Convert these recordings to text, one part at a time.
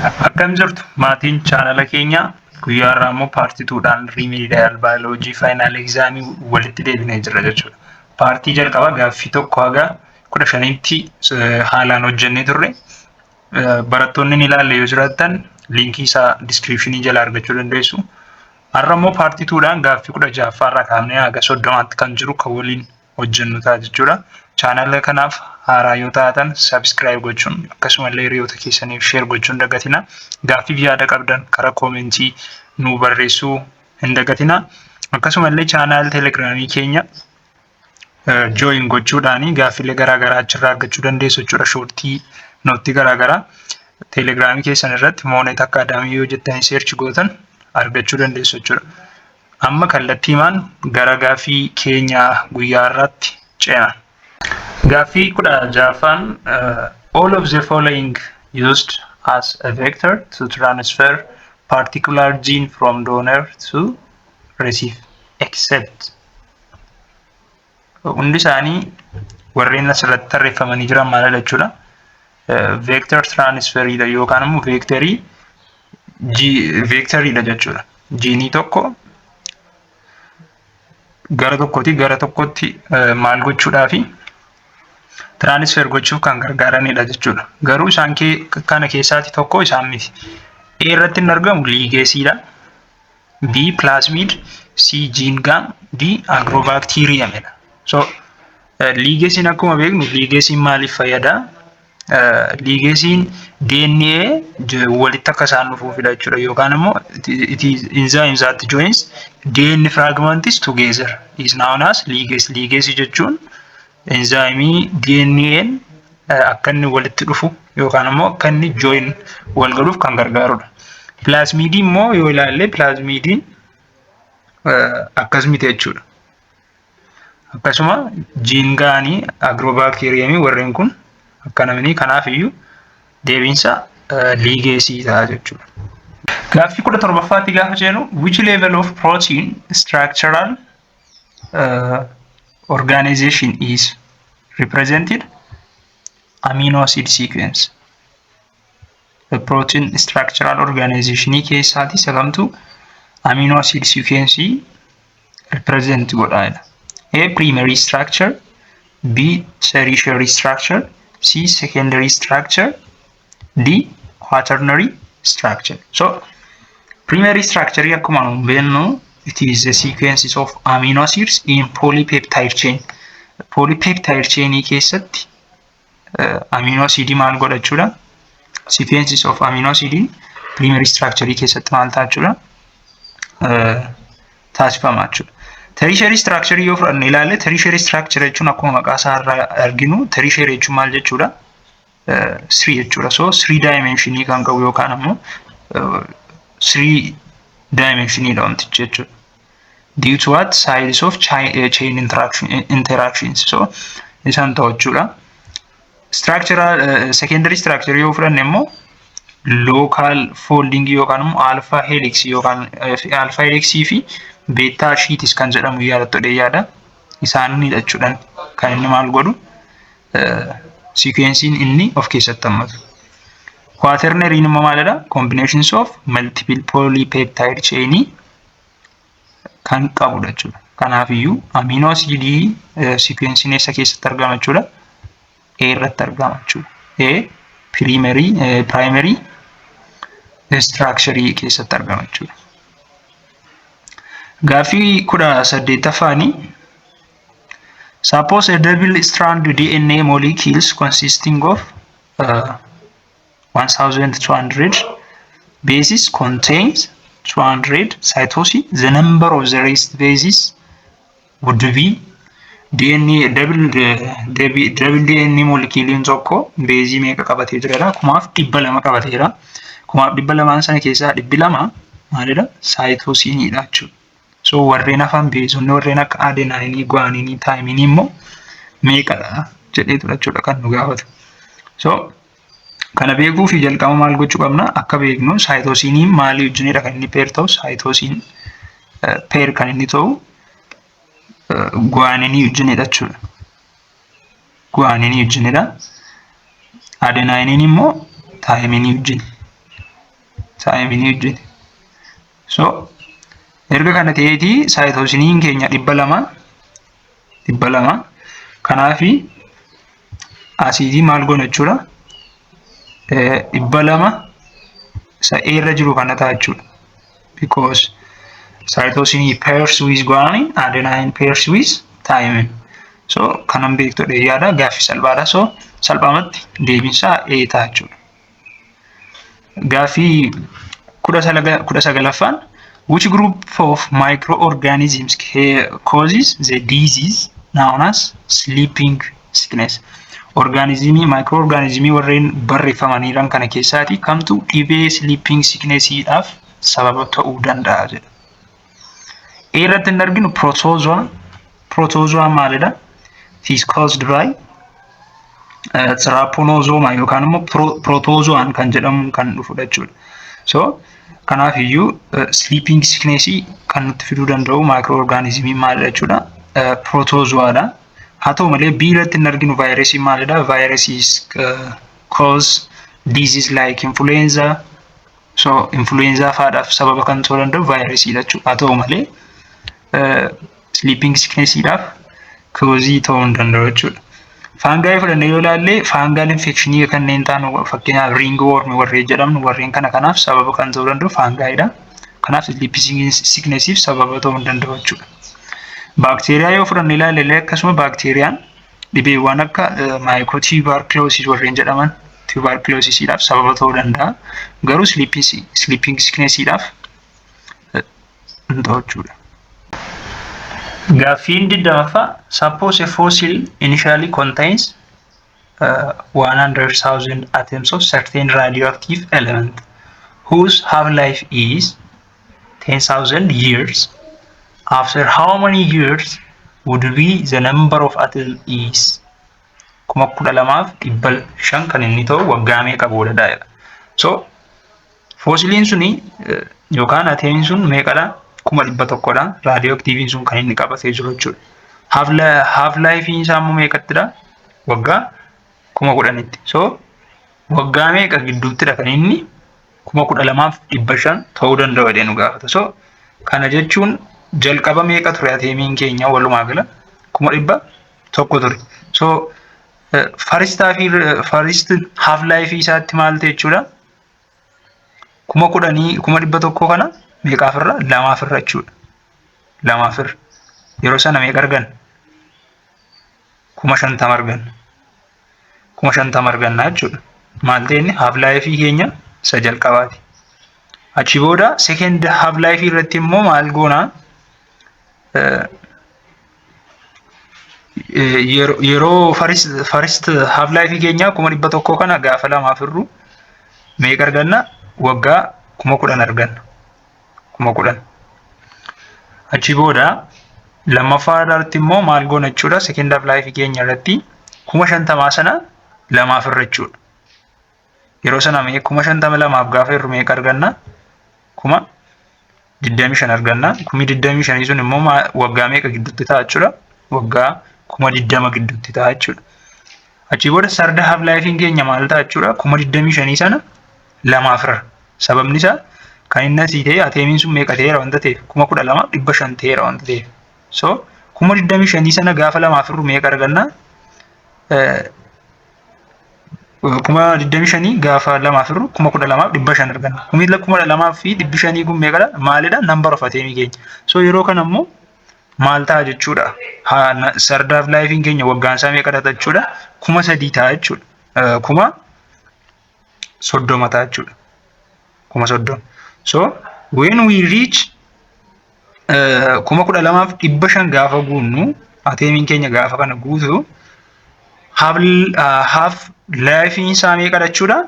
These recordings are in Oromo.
Akkam jirtu maatiin chaanala keenya guyyaa irraa immoo paartii 2dhaan remedial biology final exam walitti deebinee jirra jechuudha. Paartii jalqaba gaaffii tokko haga 15tti haalaan hojjennee turre. Barattoonni ni ilaalle yoo jiraattan linkii isaa description jala argachuu dandeessu. Har'a immoo paartii 2dhaan gaaffii 16 irraa kaafnee haga 30tti kan jiru kan waliin hojjennu ta'a jechuudha. Chaanala kanaaf haaraa yoo taatan subscribe gochuun akkasumallee hiriyoota keessaniif share gochuun dagatina. Gaaffii yaada qabdan karaa koomentii nu barreessuu hin dagatina. Akkasumallee chaanal telegiraamii keenya join gochuudhaan gaaffiilee garaagaraa achirraa argachuu dandeessu jechuudha. Shortii nootii garaagaraa telegiraamii keessan irratti Monet Academy yoo jettanii search gootan argachuu dandeessu jechuudha. Amma kallattiimaan gara gaaffii keenya guyyaa irratti ceena. Gaaffii 16ffaan all of the following used as a vector to transfer particular gene from donor to receive except hundi isaanii warreen asirratti tarreeffamanii jiran maal jechuudha. Vector transfer yookaan immoo vectorii jechuudha. Gene tokko gara tokkotti maal gochuudhaafi transfer gochuuf kan gargaaranidha jechuudha. Garuu isaan kana keessaati tokko isaan miti. A irratti hin argamu liigeesiidha. B plasmid, C gene gam, D agrobacteriumidha. So liigeesiin akkuma beeknu liigeesiin maaliif fayyada? Liigeesiin DNA walitti akka isaan dhufuufidha jechuudha. Yookaan immoo it is enzymes that joins DNA fragments together is known as liigase. Liigeesii jechuun enzyme DNA akka inni walitti dhufu yookaan immoo akka inni join wal galuuf kan gargaarudha. Plasmid immoo yoo ilaalle plasmid akkasumite jechuudha. Akkasuma gene gaanii agrobacterium warreen kun akkanamanii kanaaf iyyuu deebiinsa liigeesii ta'a jechuudha. Gaaffii 17ffaatti gaafa jennu which level of protein structural organization is represented? Amino acid sequence. The protein structural organization keessaati sagamtu amino acid sequence represent godhaadha. A primary structure, B tertiary structure, C secondary structure, D quaternary structure. So primary structure akkuma beeknu it is the sequences of amino acids in polypeptide chain. Polypeptide chain keessatti amino acid maal godha jechuudha. Sequences of amino acid in primary structure keessatti maal ta'a jechuudha. Taasifama jechuudha. Tertiary structure yoo fudhanne ilaalle tertiary structure jechuun akkuma maqaa isaa irraa arginu tertiary jechuun maal jechuudha? 3 jechuudha. So 3 dimension kan qabu yookaan ammoo 3 dimension wantichi jechuudha. Due to what size of chain interactions. So isaan ta'u jechuudha. Structural secondary structure yoo fudhanne immoo local folding yookaan immoo alpha helix yookaan alpha helix fi beta sheets kan jedhamu yaada isaanidha jechuudha. Kan inni maal godhu sequencing inni of keessatti hammatu. Quaternary immoo maalidha? Combinations of multiple polypeptide chain kan qabudha jechuudha. Kanaaf iyyuu amino acid sequencing eessa keessatti argama jechuudha? A irratti argama jechuudha. A primary structure keessatti argama jechuudha. Gaaffii 18ffaani suppose a double strand DNA molecules consisting of 1200 bases contains 200 cytosine. The number of the rest bases would be DNA double DNA molecule tokko base meeqa qabatee jira? 1200 qabateera. 1200 sana keessaa 200 maalidha? Cytosine dha jechuudha. So warreen afaan beezonni warreen akka adenine, guanine, thymine immoo meeqadha jedheetu jechuudha kan nu gaafatu. So kana beekuu fi jalqaba maal gochuu qabna? Akka beeknu cytosine maalii wajjinidha kan inni pair ta'u? Cytosine pair kan inni ta'u guanine wajjinidha jechuudha. Guanine wajjinidha. Adenine immoo thymine wajjin. taayimiin hojjete. So erga kana ta'eeti saayitoosiniin keenya 200 kanaafi asiidii maal goona jechuudha 200 isa irra jiru kana ta'a jechuudha. Because cytosine pairs with guanine, adenine pairs with thymine. So kanan beektudha yaada gaaffii salphaadha. So salphaamatti deebinsaa A ta'a jechuudha. Gaaffii 19ffaan which group of microorganisms causes the disease known as sleeping sickness? Microorganismii warreen barreeffamaniiran kana keessaati kamtu dhibee sleeping sicknessiidhaaf sababa ta'uu danda'a jedha. Irratti hin arginu protozoa. Protozoa maalidha? It is caused by Trypanosoma yookaan immoo protozoan kan jedhamu kan dhufudha jechuudha. So kanaaf iyyuu sleeping sickness kan nutti fiduu danda'u microorganismii maalidha jechuudha? Protozoadha. Haa ta'u malee B irratti hin arginu vaayirasii maalidha? Viruses cause disease like influenza. So influenza faadhaaf sababa kan ta'uu danda'u vaayirasiidha jechuudha. Haa ta'u malee sleeping sicknessiidhaaf causii ta'uu hin danda'u jechuudha. Fungi fudhannee yoo ilaalle fungal infectionii kanneen ta'an fakkeenyaaf ringworm warreen jedhamnu warreen kanaaf sababa kan ta'uu danda'u fungiidha. Kanaaf sleeping sicknessiif sababa ta'uu hin danda'u jechuudha. Baakteeriyaa yoo fudhannee ilaalle akkasuma baakteeriyaan dhibeewwan akka mycotuberculosis warreen jedhaman tuberculosisiidhaaf sababa ta'uu danda'a. Garuu sleeping sicknessiidhaaf hin ta'u jechuudha. Gaaffiin 20ffaa suppose a fossil initially contains 100,000 atoms of certain radioactive element whose half-life is 10,000 years. After how many years would be the number of atoms is? 12,500 kan inni ta'u waggaa meeqa boodadha. So fossiliin suni yookaan atomiin sun meeqadha? 100,000dha. Radioactiviin sun kan inni qabatee jiru jechuudha. Half-life isaa immoo meeqattidha? Waggaa 10,000tti. So waggaa meeqa gidduuttidha kan inni 12,500 ta'uu danda'u jedhee nu gaafata. So kana jechuun jalqaba meeqa ture atomiin keenya walumaa gala 100,000 ture. So first half-life isaatti maal ta'e jechuudha? 10,100 kana meeqaafirra? 2 jechuudha. 2 yeroo sana meeqa argan? 50 argan. 50 argannaa jechuudha. Maal ta'e inni half-life keenya isa jalqabaati. Achi booda second half-life irratti immoo maal goonaa? Yeroo first half-life keenya 100,000 kana gaafa 2 firru meeqa arganna? Waggaa 10,000 arganna. 10,000. Achi booda lammaffaa irratti immoo maal goona jechuudha? Second half-life keenya irratti 50,000 sana 2 firra jechuudha. Yeroo sana meeqa 52,000 gaafa irru meeqa arganna? 25 arganna. 25 sun immoo waggaa meeqa gidduutti ta'a jechuudha? Waggaa 20 gidduutti ta'a jechuudha. Achi booda third half-life keenya maal ta'a jechuudha? 25 sana 2 firra. Sababni isaa kan inni asii ta'e atomiin sun meeqa ta'eera wanta ta'eef 12,500 ta'eera wanta ta'eef. So 25 sana gaafa 2 firru meeqa arganna? 25 gaafa 2 firru 12,500 arganna. 12,500 kun meeqadha? Maalidha? Number of atomii keenya. So yeroo kana immoo maal ta'a jechuudha? Third half-life keenya waggaan isaa meeqadha jechuudha? 3,000 ta'a jechuudha. 30 ta'a jechuudha. 30. So when we reach 12,500 gaafa guunnu atomiin keenya gaafa kana guutu half-life isaa meeqadha jechuudha?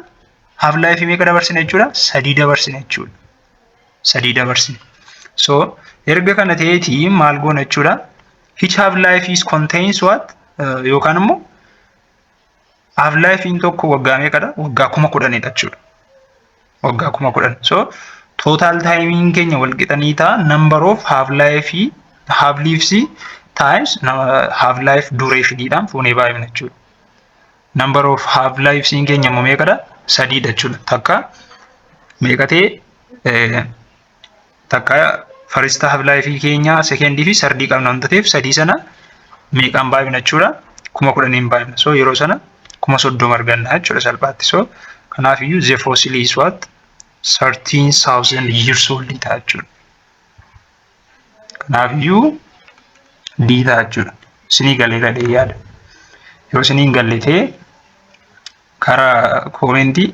Half-life meeqa dabarsina jechuudha? 3 dabarsina jechuudha. 3 dabarsina. So erga kana ta'eeti maal goona jechuudha? Each half-life is contains what? Yookaan immoo half-life tokko waggaa meeqadha? Waggaa 10,000dha jechuudha. Waggaa 10,000. So total timing keenya wal qixanii ta'a number of half-lives times half-life durationidhaan fuunee baay'ina jechuudha. Number of half-lives keenya immoo meeqadha? 3dha jechuudha. Takka meeqa ta'e takka first half life keenya second fi third qabna wanta ta'eef sadii sana meeqaan baay'ina jechuudha 10,000 baay'ina. So yeroo sana 30,000 arganna jechuudha salphaatti. So kanaaf iyyuu the fossil is what 13,000 years old ta'a jechuudha. Kanaaf iyyuu D ta'a jechuudha. Isinii galeera yaada. Yoo isiniin galle ta'e karaa koomentii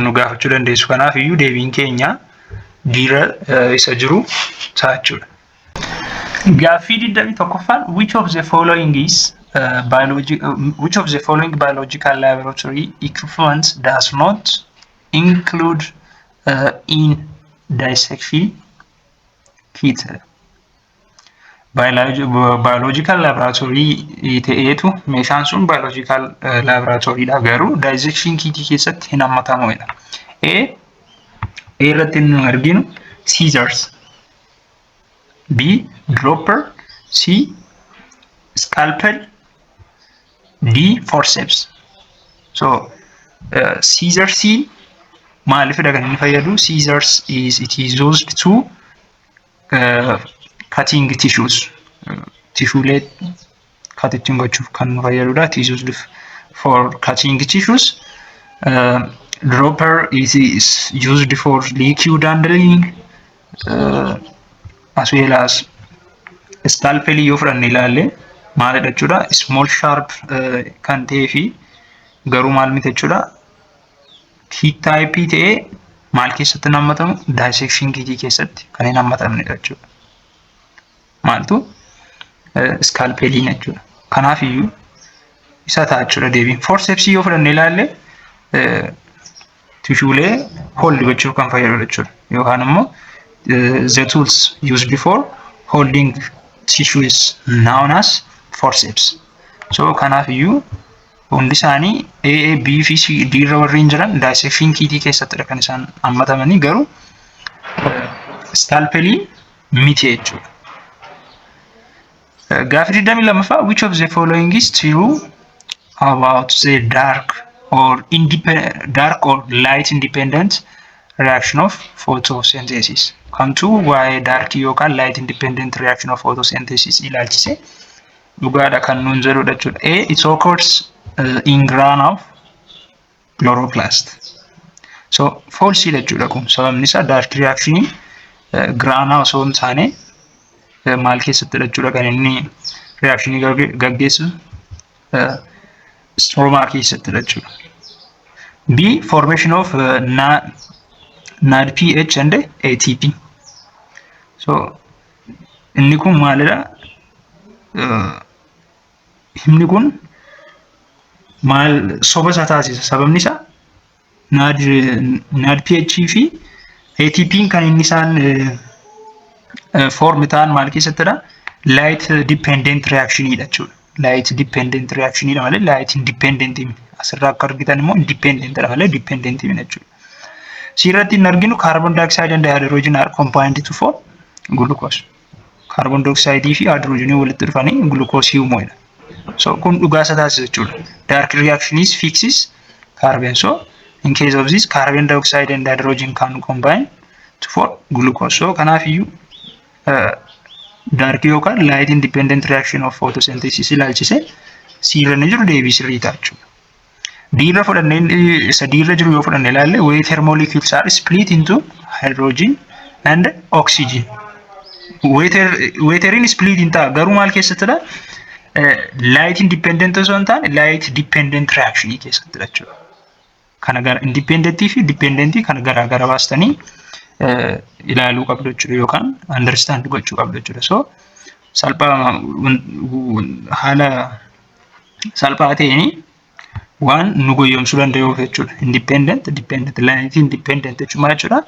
nu gaafachuu dandeessu. Kanaaf iyyuu deebiin keenya diira isa jiru ta'a jechuudha. Gaaffii 21ffaan which of the following biological laboratory equipment does not include in dissection kit? Biological laboratory ta'eetu meeshaan sun biological laboratory dha garuu dissection kit keessatti hin hammatamuudha. A irratti nu arginu scissors, B dropper, C scalpel, D forceps. So scissors maaliif kan inni fayyadu? Scissors is used to cutting tissues. Tissue cutting gochuuf kan fayyadudha. It is used for cutting tissues. Dropper is used for liquid handling, as well as scalpel yoo fudhanne ilaalle maalidha jechuudha? Small sharp kan ta'ee fi garuu maal miti jechuudha? Heat type ta'ee maal keessatti hammatamu? Dissection kit keessatti kan hin hammatamnedha jechuudha. Maaltu? Scalpeliin jechuudha. Kanaaf iyyuu isa ta'a jechuudha deebiin. Forceps yoo fudhanne ilaalle tissue hold gochuuf kan fayyadudha jechuudha. Yookaan immoo the tools used for holding tissue is known as forceps. So kanaaf iyyuu hundi isaanii A, B fi C, D irra warreen jiran dissection kit keessattidha kan isaan hammatamanii garuu scalpeliin miti jechuudha. Gaaffii 22ffaa which of the following is true about the dark or light independent reaction of photosynthesis? Kamtu waa'ee dark yookaan light independent reaction of photosynthesis ilaalchise dhugaadha kan nuun jedhudha jechuudha. A it occurs in grana of chloroplast. So false jechuudha kun sababni isaa dark reaction grana osoo hin taane maal keessattidha jechuudha kan inni reaction gaggeessu stroma keessattidha jechuudha. B formation of NADPH and ATP. So inni kun maalidha? Himni kun maal soba isaa taasisa? Sababni isaa NADPH fi ATP kan inni isaan form ta'an maal keessattidha? Light dependent reaction dha jechuudha. Light dependent reaction dha malee light independent miti. Asirraa akka argitan immoo independent dha malee dependent miti jechuudha. Sirratti hin arginu carbon dioxide and hydrogen are combined to form glucose. Carbon dioxide fi hydrogen walitti dhufanii glucose uumuudha. So kun dhugaa isa taasisa jechuudha. Dark reaction is fixes carbon. So in case of this carbon dioxide and hydrogen can combine to form glucose. So kanaaf iyyuu dark yookaan light independent reaction of photosynthesis ilaalchise sirra ni jiru deebii sirrii ta'a jechuudha. Diirra fudhannee isa diirra jiru yoo fudhanne ilaalle water molecules are split into hydrogen and oxygen. Waterin split in ta'a garuu maal keessattidha? Light independent osoo hin taane light dependent reaction keessattidha jechuudha. Kana gara independent fi dependent kana garaa gara baastanii ilaaluu qabdu jechuudha yookaan understand gochuu qabdu jechuudha. So salphaa haala salphaa ta'een waan nu goyyomsuu danda'uuf jechuudha. Independent, dependent, light independent jechuun maal jechuudha?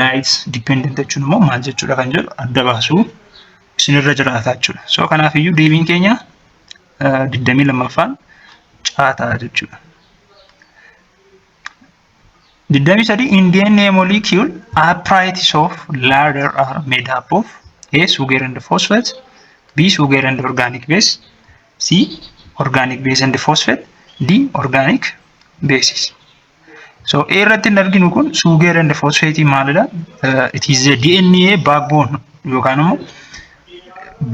Light dependent jechuun immoo maal jechuudha kan jedhu adda baasuu isinirra jiraata jechuudha. So kanaaf iyyuu deebiin keenya 22ffaan caataa jechuudha. The in DNA molecule, apparatus of ladder are made up of A. Sugar and phosphate, B. Sugar and organic base, C. Organic base and phosphate, D. Organic bases. So irratti arginu kun sugar and phosphate maalidha? It is the DNA backbone yookaan immoo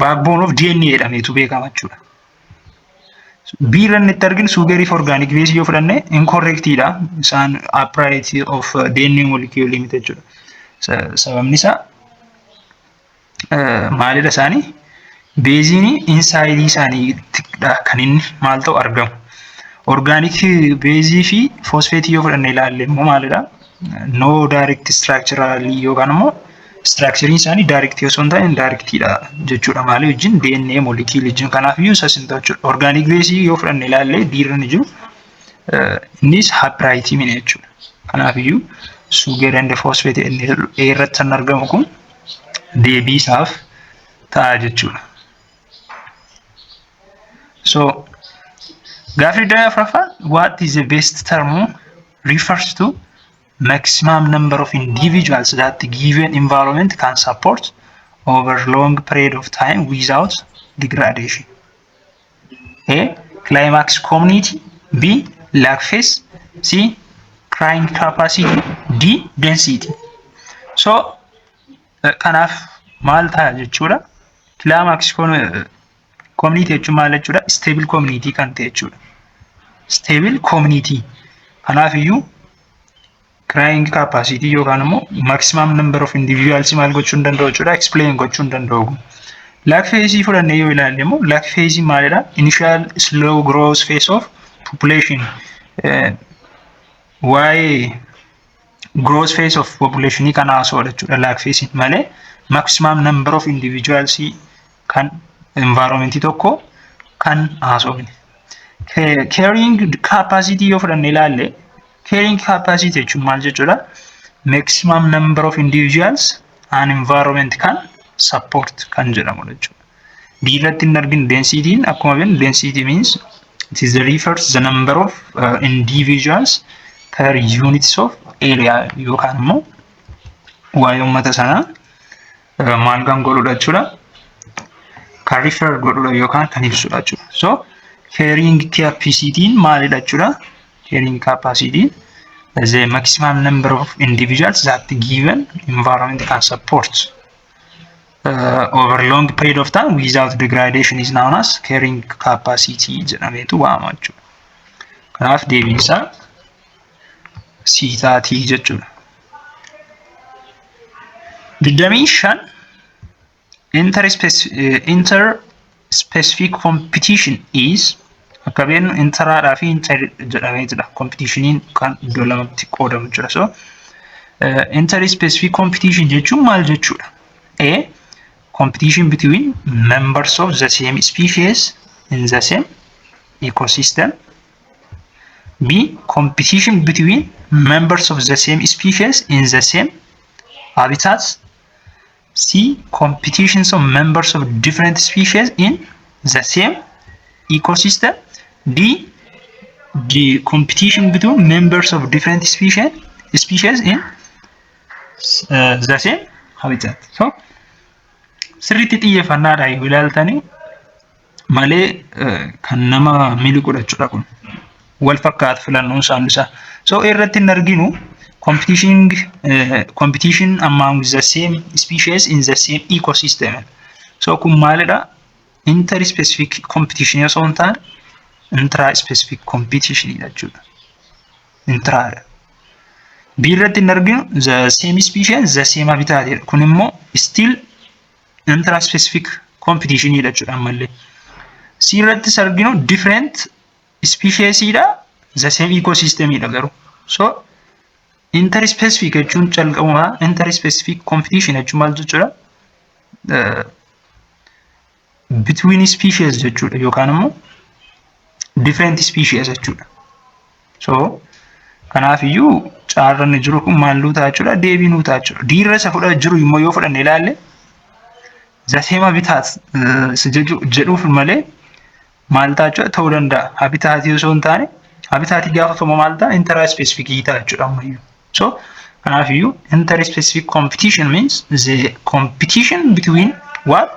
backbone of DNA jedhameetu beekama jechuudha. B irratti arginu sugar if organic base yoo fudhanne incorrect dha. Isaan upright of DNA molecule limit jechuudha. Sababni isaa maalidha isaanii? Beezini inside isaaniittidha kan inni maal ta'u argamu. Organic base fi phosphate yoo fudhanne ilaalle immoo maalidha? No direct structurally yookaan immoo structure isaanii direct yoo ta'an indirectidha jechuudha. Maali wajjin DNA molecule wajjin kanaaf iyyuu isa sin ta'u jechuudha. Organic base yoo fudhanne ilaalle diirran jiru innis upright mine jechuudha. Kanaaf iyyuu sugar and phosphate irratti kan argamu kun deebii isaaf ta'a jechuudha. So Gafrida Afrafa, what is the best term refers to maximum number of individuals that the given environment can support over long period of time without degradation. A. Climax community. B. Lag phase. C. Crying capacity. D. Density. So, kanaaf maal ta'a jechuudha? Climax community jechuun maal jechuudha? Stable community kan ta'e jechuudha. Stable community. Kanaaf iyyuu crying capacity yookaan immoo maximum number of individuals maal gochuu danda'u jechuudha? Explain gochuu danda'u. Lag phase fudhanne yoo ilaalle immoo lag phase maalidha? Initial slow growth phase of population. Waa'ee growth phase of population kan haasa'udha jechuudha lag phase malee maximum number of individuals kan environment tokko kan haasa'udha. Carrying capacity yoo fudhanne ilaalle carrying capacity jechuun maal jechuudha? Maximum number of individuals an environment kan support kan jedhamudha jechuudha. D irratti hin arginu density akkuma beeknu density means it is the refers the number of individuals per units of area yookaan immoo waa'ee uummata sanaa maal kan godhudha jechuudha? Kan refer godhudha yookaan kan ibsudha jechuudha. So carrying capacity maalidha jechuudha? Carrying capacity is the maximum number of individuals that the given environment can support over long period of time without degradation is known as carrying capacity jedhameetu waamama jechuudha. Kanaaf deebiin isaa C taatii jechuudha. Dimension inter-specific competition is akka beeknu interaadhaa fi inter jedhamee jira. Competitioniin kan iddoo lamatti qoodamu jechuudha. So inter-specific competition jechuun maal jechuudha? A. Competition between members of the same species in the same ecosystem. B. Competition between members of the same species in the same habitats. C. Competitions of members of different species in the same ecosystem. D. The competition between members of different species in the same habitat. So, sirriitti xiyyeeffannaadhaan yoo ilaaltanii malee kan nama miliqudha jechuudha kun. Wal fakkaatu filannoon isaa. So irratti hin arginu competition among the same species in the same ecosystem. So kun maalidha? Inter-specific competition yoo ta'an intra-specific competition jechuudha. Intraadha. B irratti hin arginu the same species the same habitat. Kun immoo still intra-specific competition jechuudha ammallee. C irratti arginu different species the same ecosystem garuu. So inter-specific jechuun calqabuma inter-specific competition jechuun maal jechuudha? Between species jechuudha yookaan immoo different species jechuudha. So kanaaf iyyuu caarranni jiru kun maalluu ta'a jechuudha? Deebii nuu ta'a jechuudha. Diirra isa fudhaa jiru immoo yoo fudhanne ilaalle the same habitat jedhuuf malee maal ta'a jechuudha? Ta'uu danda'a. Habitaatii osoo hin taane habitaatii gaafatama maal ta'a? Inter-specific ta'a jechuudha ammayyuu. So kanaaf iyyuu inter-specific competition means the competition between what?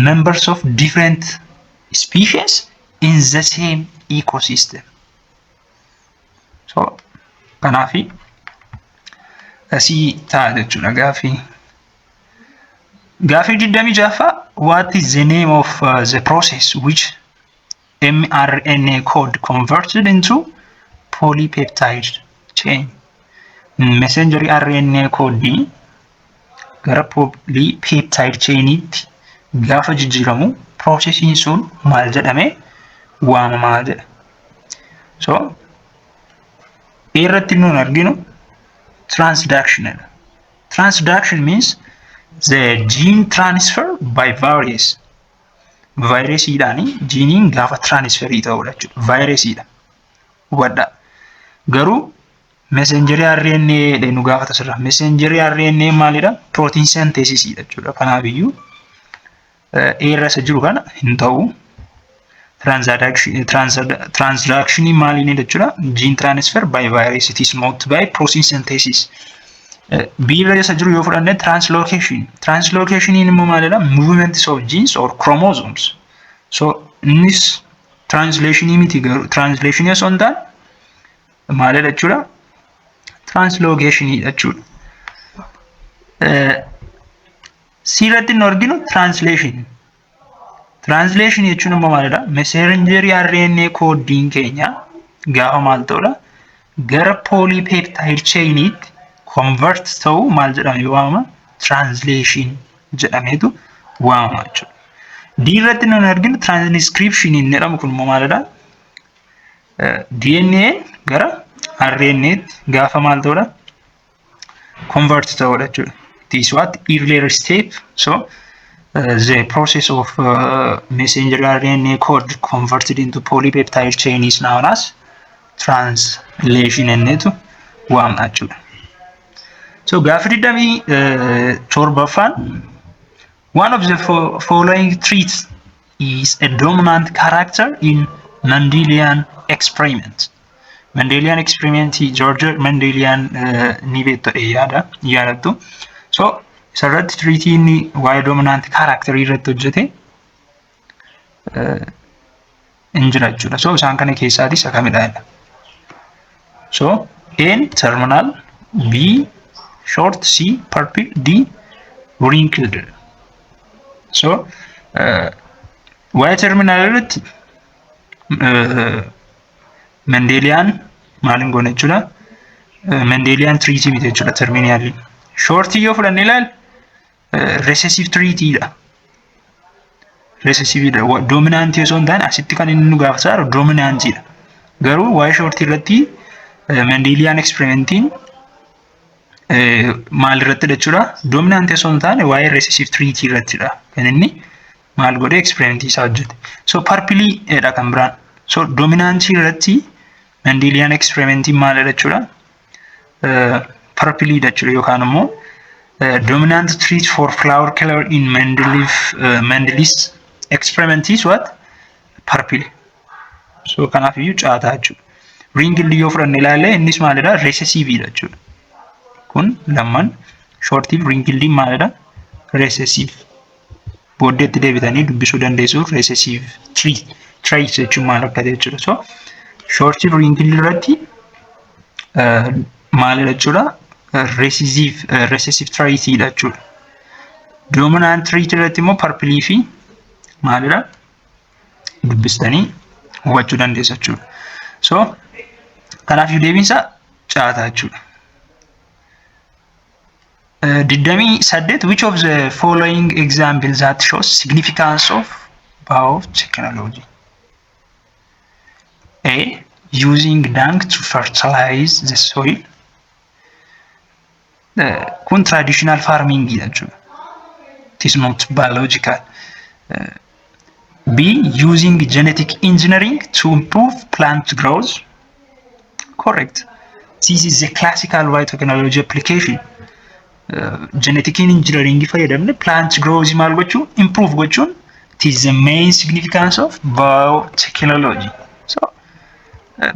Members of different species in the same ecosystem. So Kanaafi asii ta'a jechuudha gaafii. Gaafii 26ffaa what is the name of the process which mRNA code converted into polypeptide chain? Messenger RNA code gara polypeptide chain itti gaafa jijjiiramu processing sun maal jedhame waamamaa jedha. So irratti nuun arginu transduction. Transduction means the gene transfer by virus. Virus idani gene gaafa transfer ta'udha jechuudha. Virus ida. Wadda. Garuu messenger RNA nu gaafa tasirra. Messenger RNA maalidha? Protein synthesis jechuudha. Kanaaf iyyuu irra isa jiru kana hin ta'u. Transduction maalini jechuudha? Gene transfer by virus. It is not by protein synthesis. Biirra isa jiru yoo fudhanne translocation. Translocation immoo maalidha? Movements of genes or chromosomes. So innis translation miti garuu translation osoo hin taane maalidha jechuudha? Translocation jechuudha. Sirratti nu arginu translation. Translation jechuun immoo maalidha? Messenger RNA coding keenya gaafa maal ta'udha? Gara polypeptide chain itti convert ta'u maal jedhame waamama? Translation jedhameetu waamama jechuudha. D irratti nu arginu transcription inni jedhamu kun immoo maalidha? DNA gara RNA gaafa maal ta'udha? Convert ta'udha jechuudha. It is what earlier step. So the process of messenger RNA code converted into polypeptide chain is known as translation ennetu waamna jechuudha. So gaafii 27ffaan one of the following traits is a dominant character in Mendelian experiment. Mendelian experiment George Mendelian ni beektu yaadatu. So sarratti treaty inni waa'ee dominant character irratti hojjete hin jira jechuudha. So isaan kana keessaatii isa kamidha? So N terminal, B short, C purple, D wrinkled. So waa'ee terminal irratti Mendelian maalin goone jechuudha? Mendelian treaty miti jechuudha terminal. Short yoo fudhanne ilaal recessive treaty dha. Recessive dha. Dominant yoo ta'an asitti kan inni nu gaafata dominant dha. Garuu waa'ee short irratti Mendelian experimentiin maal irratti jechuudha? Dominant yoo ta'an waa'ee recessive treaty irratti dha. Kan inni maal godhe experimentii isaa hojjete. So purple dha kan biraan. So dominant irratti Mendelian experimentiin maal jechuudha? Purple jechuudha yookaan immoo dominant trait for flower color in Mendel's experiment is what? Purple. So kanaaf iyyuu caataa jechuudha. Wrinkled yoo fudhanne ilaalle innis maalidha? Recessive jechuudha. Kun lamman shortiif wrinkled maalidha? Recessive. Booddeetti deebitanii dubbisuu dandeessu recessive trait jechuun maal akka ta'e jechuudha. So shortiif wrinkled irratti maalidha jechuudha? Recessive trait jechuudha. Dominant trait irratti immoo purple fi maalidha? Dubbistanii hubachuu dandeessu jechuudha. So kanaaf deebiinsa caataa jechuudha. 28 which of the following examples that shows significance of biotechnology? A. Using dung to fertilize the soil. Kun traditional farming jechuudha. It is not biological. B. Using genetic engineering to improve plant growth. Correct. This is a classical biotechnology application. Genetic engineering fayyadamne plant growth maal gochuun improve gochuun it is the main significance of biotechnology. So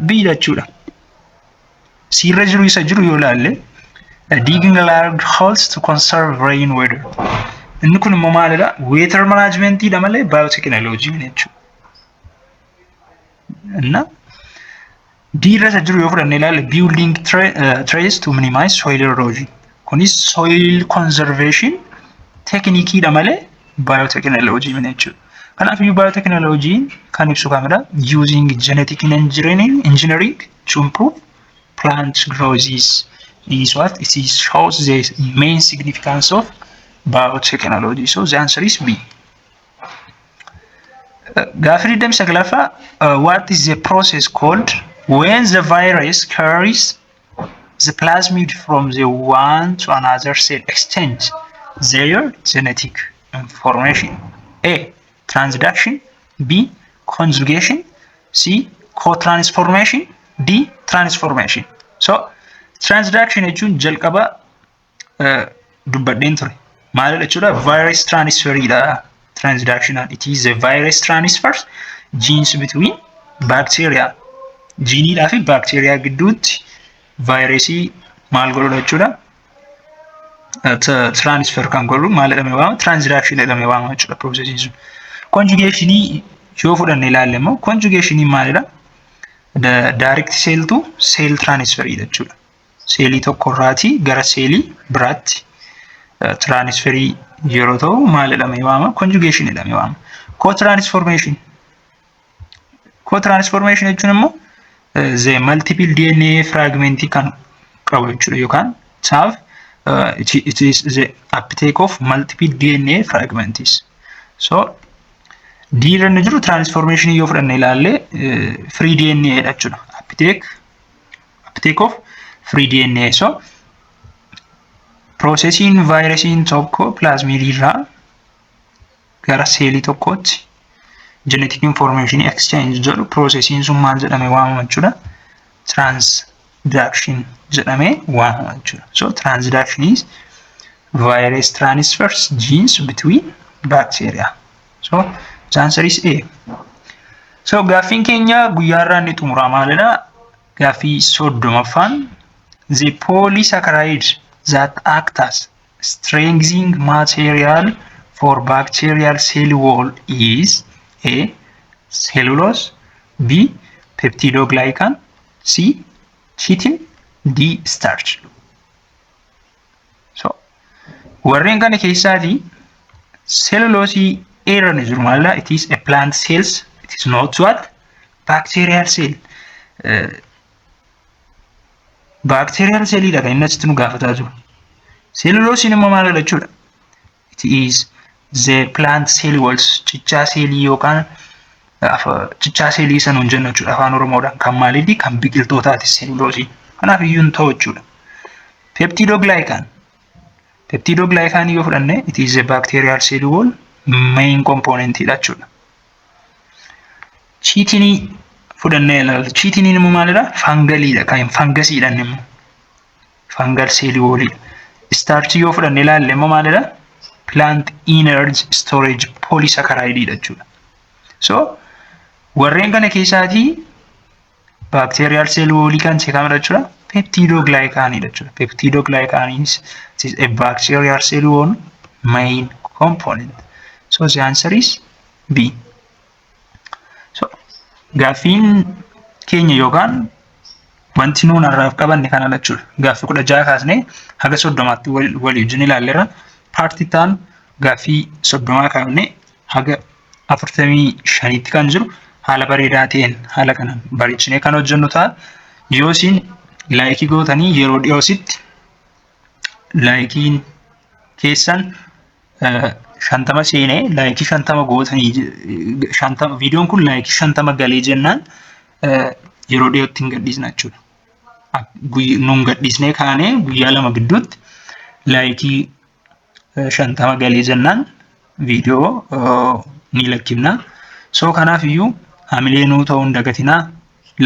B jechuudha. Sirra jiru isa jiru yoo ilaalle digging large holes to conserve rain water. Inni kun immoo maalidha? Water management dha malee biotechnology jechuudha. D irra jiru yoo fudhanne ilaalle building trays to minimize soil erosion. Kunis soil conservation tekniikiidha malee biotechnology miti jechuudha. Kanaafuu biotechnology kan ibsu kamidha? Using genetic engineering to improve plant growth is what? It shows the main significance of biotechnology. So the answer is B. Gafridem Saglafa, what is the process called when the virus carries the plasmid from the one to another cell exchange their genetic information? A. Transduction. B. Conjugation. C. Co-transformation. D. Transformation. So, transduction jechuun jalqaba dubbadheen ture. Maal jechuudha? Virus transferidha. Transduction. It is a virus transfers genes between bacteria. Geneedhaa fi bacteria gidduutti virusii maal godhudha jechuudha? Transfer kan godhu maal jedhamee waamama? Transduction jedhamee waamama jechuudha processiin sun. Conjugation yoo fudhanne ilaalle immoo conjugation maalidha? The direct cell to cell transfer jechuudha. Seelii tokkorraatii gara seelii biraatti transferii yeroo ta'u maal jedhamee waamama? Conjugation jedhamee waamama. Co-transformation. Co-transformation jechuun immoo the multiple DNA fragment kan qabu jechuudha yookaan have it is the uptake of multiple DNA fragments. So D irra jiru transformation yoo fudhanne ilaalle free DNA jechuudha. Uptake of free DNA. So processing virusiin tokko plasmid irraa gara seelii tokkootti genetic information exchange jedhu processing sun maal jedhamee waamama jechuudha? Transduction jedhamee waamama jechuudha. So transduction is virus transfers genes between bacteria. So the answer is A. So gaaffiin keenya guyyaarraa inni xumuraa maalidha? Gaaffii 30ffaan the polysaccharide that act as strengthening material for bacterial cell wall is A. Cellulose. B. Peptidoglycan. C. Chitin. D. Starch. So warreen kana keessaati cellulose error ni jiru maalidha? It is a plant cells. It is not what? Bacterial cell. Bacterial cell dha kan inni asitti nu gaafataa jiru. Cellulose immoo maalidha jechuudha? It is the plant cell walls cichaa seelii yookaan cichaa seelii sana hin jennu jechuudha afaan Oromoodhaan kan maaliidhi? Kan biqiltootaati cellulose. Kanaaf iyyuu hin ta'u jechuudha. Peptidoglycan. Peptidoglycan yoo fudhanne it is a bacterial cell wall main component dha jechuudha. Chitin fudhanne ilaalle chitin immoo maalidha? Fangaliidha kan fangasiidha immoo. Fungal cell wall. Starch yoo fudhanne ilaalle immoo maalidha? Plant energy storage polysaccharide jechuudha. So warreen kana keessaati bacterial cell wall kan seekamudha jechuudha. Peptidoglycan jechuudha. Peptidoglycan is a bacterial cell wall main component. So the answer is B. So gaaffiin keenya yookaan wanti nuun har'aaf qabanne kana jechuudha. Gaaffii 16 kaasnee haga 30tti walii wajjin ilaalleerra. Paartitaan gaaffii 30 kaafne haga 45tti kan jiru haala bareedaa ta'een haala kanaan bareechinee kan hojjennu ta'a. Yoo isin laayikii gootanii yeroo dhiyoositti laayikiin keessan 50 seenee laayikii 50 gootanii 50 viidiyoon kun laayikii 50 galee jennaan yeroo dhiyootti hin gadhiisna jechuudha. Nuun gadhiisnee kaanee guyyaa 2 gidduutti laayikii 50 galee jennaan viidiyoo ni lakkifna. So kanaaf iyyuu hamilee nuu ta'uu hin dagatinaa.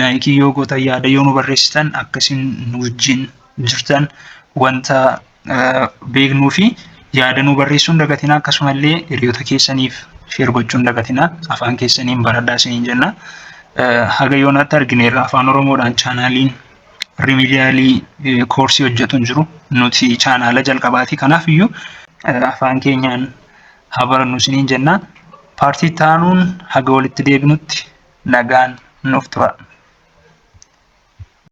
Laayikii yoo gootan yaada yoo nu barreessitan akkasiin nu wajjin jirtan wanta beeknuu fi yaada nu barreessuu hin dagatinaa. Akkasumallee hiriyoota keessaniif sheer gochuu hin dagatinaa. Afaan keessaniin baradhaa isiniin jenna. Haga yoonatti argineerra afaan Oromoodhaan chaanaaliin remediaalii koorsii hojjetu hin jiru. Nuti chaanaala jalqabaati. Kanaaf iyyuu afaan keenyaan haa barannu isiniin jenna. Paartii taanuun haga walitti deebinutti nagaan nuuf tura.